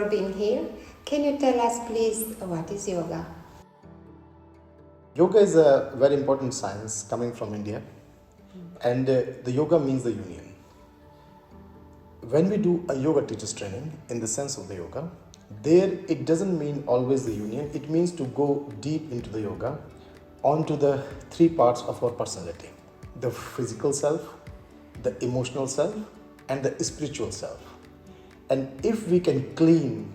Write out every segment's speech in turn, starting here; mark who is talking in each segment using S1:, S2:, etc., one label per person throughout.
S1: For being here. Can you tell us, please, what is yoga?
S2: Yoga is a very important science coming from India, and the yoga means the union. When we do a yoga teacher's training, in the sense of the yoga, there it doesn't mean always the union, it means to go deep into the yoga, onto the three parts of our personality: the physical self, the emotional self, and the spiritual self. And if we can clean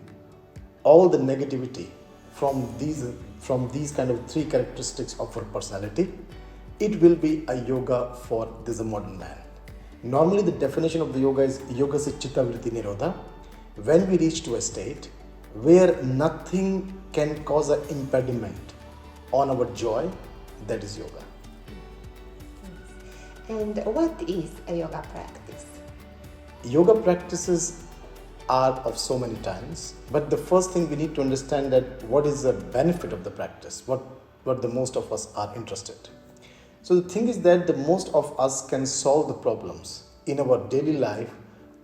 S2: all the negativity from these kind of three characteristics of our personality, it will be a yoga for this modern man. Normally, the definition of the yoga is yoga se chitta vritti nirodha. When we reach to a state where nothing can cause an impediment on our joy, that is yoga.
S1: And what is a yoga practice?
S2: Yoga practices are of so many times, but the first thing we need to understand that what is the benefit of the practice, what the most of us are interested. So the thing is that the most of us can solve the problems in our daily life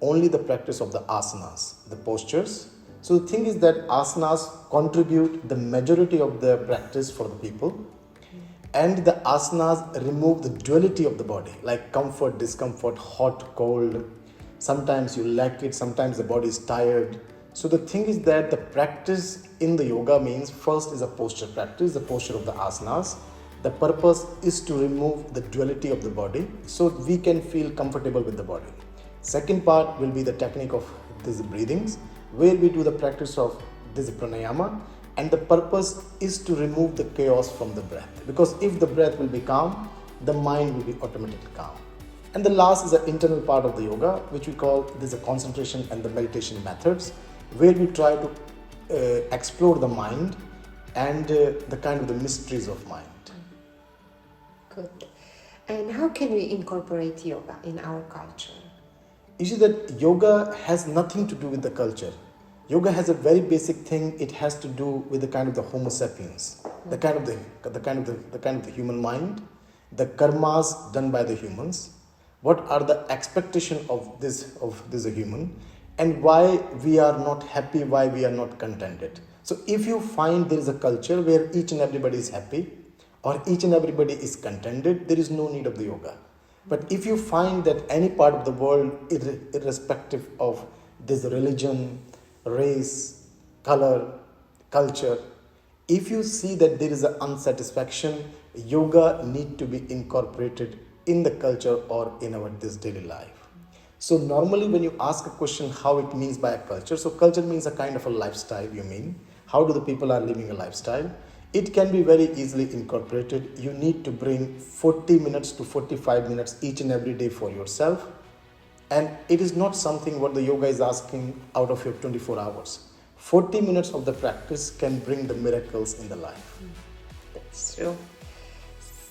S2: only the practice of the asanas, the postures. So the thing is that asanas contribute the majority of the practice for the people, and the asanas remove the duality of the body, like comfort, discomfort, hot, cold. Sometimes you like it, sometimes the body is tired. So the thing is that the practice in the yoga means first is a posture practice, the posture of the asanas. The purpose is to remove the duality of the body so we can feel comfortable with the body. Second part will be the technique of these breathings, where we do the practice of this pranayama, and the purpose is to remove the chaos from the breath, because if the breath will be calm, the mind will be automatically calm. And the last is the internal part of the yoga, which we call this concentration and the meditation methods, where we try to explore the mind and the kind of the mysteries of mind.
S1: Good. And how can we incorporate yoga in our culture?
S2: You see that yoga has nothing to do with the culture. Yoga has a very basic thing. It has to do with the kind of the Homo sapiens, the kind of the human mind, the karmas done by the humans. What are the expectation of this human, and why we are not happy, why we are not contented. So if you find there is a culture where each and everybody is happy or each and everybody is contented, there is no need of the yoga. But if you find that any part of the world, irrespective of this religion, race, color, culture, if you see that there is an unsatisfaction, yoga need to be incorporated in the culture or in our this daily life. So normally when you ask a question how it means by a culture, so culture means a kind of a lifestyle, you mean. How do the people are living a lifestyle? It can be very easily incorporated. You need to bring 40 minutes to 45 minutes each and every day for yourself. And it is not something what the yoga is asking out of your 24 hours. 40 minutes of the practice can bring the miracles in the life.
S1: That's true.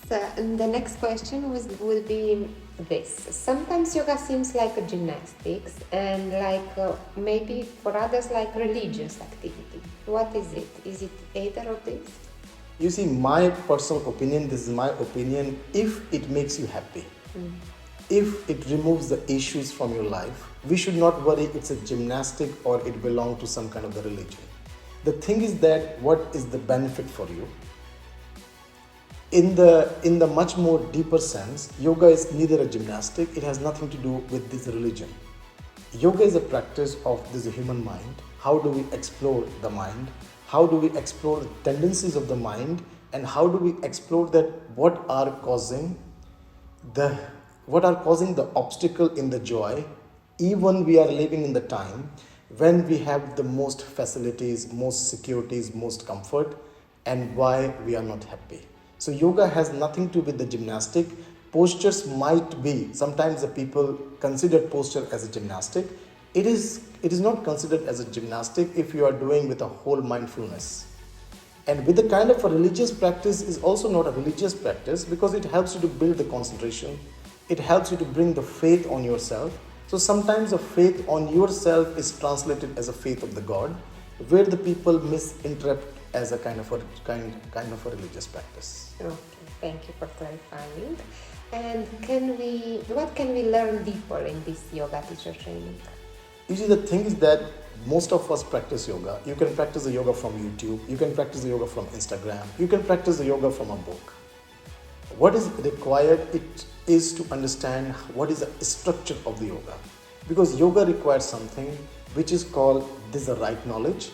S1: So the next question will be this. Sometimes yoga seems like a gymnastics and maybe for others like religious activity. What is it? Is it either of these?
S2: You see, my personal opinion, this is my opinion, if it makes you happy, if it removes the issues from your life, we should not worry it's a gymnastic or it belongs to some kind of the religion. The thing is that what is the benefit for you? In the much more deeper sense, yoga is neither a gymnastic, it has nothing to do with this religion. Yoga is a practice of this human mind. How do we explore the mind? How do we explore the tendencies of the mind? And how do we explore that what are causing the obstacle in the joy, even we are living in the time when we have the most facilities, most securities, most comfort, and why we are not happy. So yoga has nothing to do with the gymnastic. Postures might be, sometimes the people consider posture as a gymnastic. It is not considered as a gymnastic if you are doing with a whole mindfulness. And with the kind of a religious practice is also not a religious practice, because it helps you to build the concentration. It helps you to bring the faith on yourself. So sometimes the faith on yourself is translated as a faith of the God, where the people misinterpret as a kind of a religious practice.
S1: Okay, thank you for clarifying. And what can we learn deeper in this yoga teacher training?
S2: You see, the thing is that most of us practice yoga. You can practice the yoga from YouTube, you can practice the yoga from Instagram, you can practice the yoga from a book. What is required it is to understand what is the structure of the yoga, because yoga requires something which is called this is the right knowledge,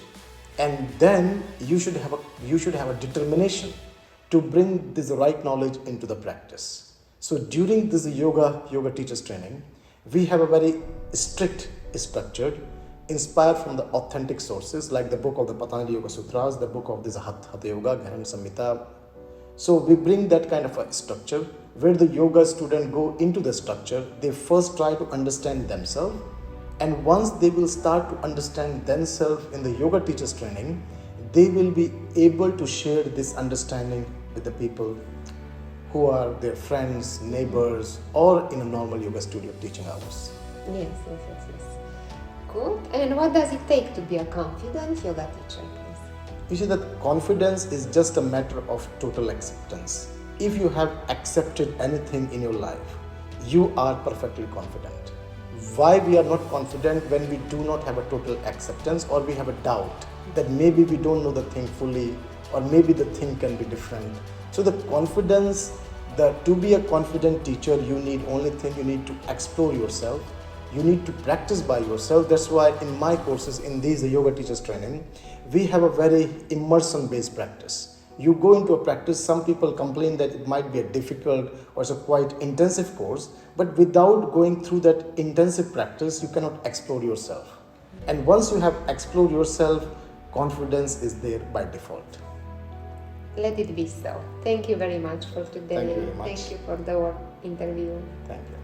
S2: and then you should have a determination to bring this right knowledge into the practice. So during this yoga teachers training, we have a very strict structured, inspired from the authentic sources like the book of the Patanjali Yoga Sutras, the book of this Hatha Yoga, Gharan Samhita. So we bring that kind of a structure where the yoga student go into the structure. They first try to understand themselves, and once they will start to understand themselves in the yoga teachers training, they will be able to share this understanding with the people who are their friends, neighbors, or in a normal yoga studio teaching hours.
S1: Yes. Good. And what does it take to be a confident yoga teacher, please?
S2: You see that confidence is just a matter of total acceptance. If you have accepted anything in your life, you are perfectly confident. Why we are not confident? When we do not have a total acceptance, or we have a doubt that maybe we don't know the thing fully, or maybe the thing can be different. So the confidence, to be a confident teacher, you need to explore yourself. You need to practice by yourself. That's why in my courses, in these yoga teachers training, we have a very immersion based practice. You go into a practice, some people complain that it might be a difficult or it's a quite intensive course, but without going through that intensive practice, you cannot explore yourself. And once you have explored yourself, confidence is there by default.
S1: Let it be so. Thank you very much for today.
S2: Thank you very much.
S1: Thank you for the interview.
S2: Thank you.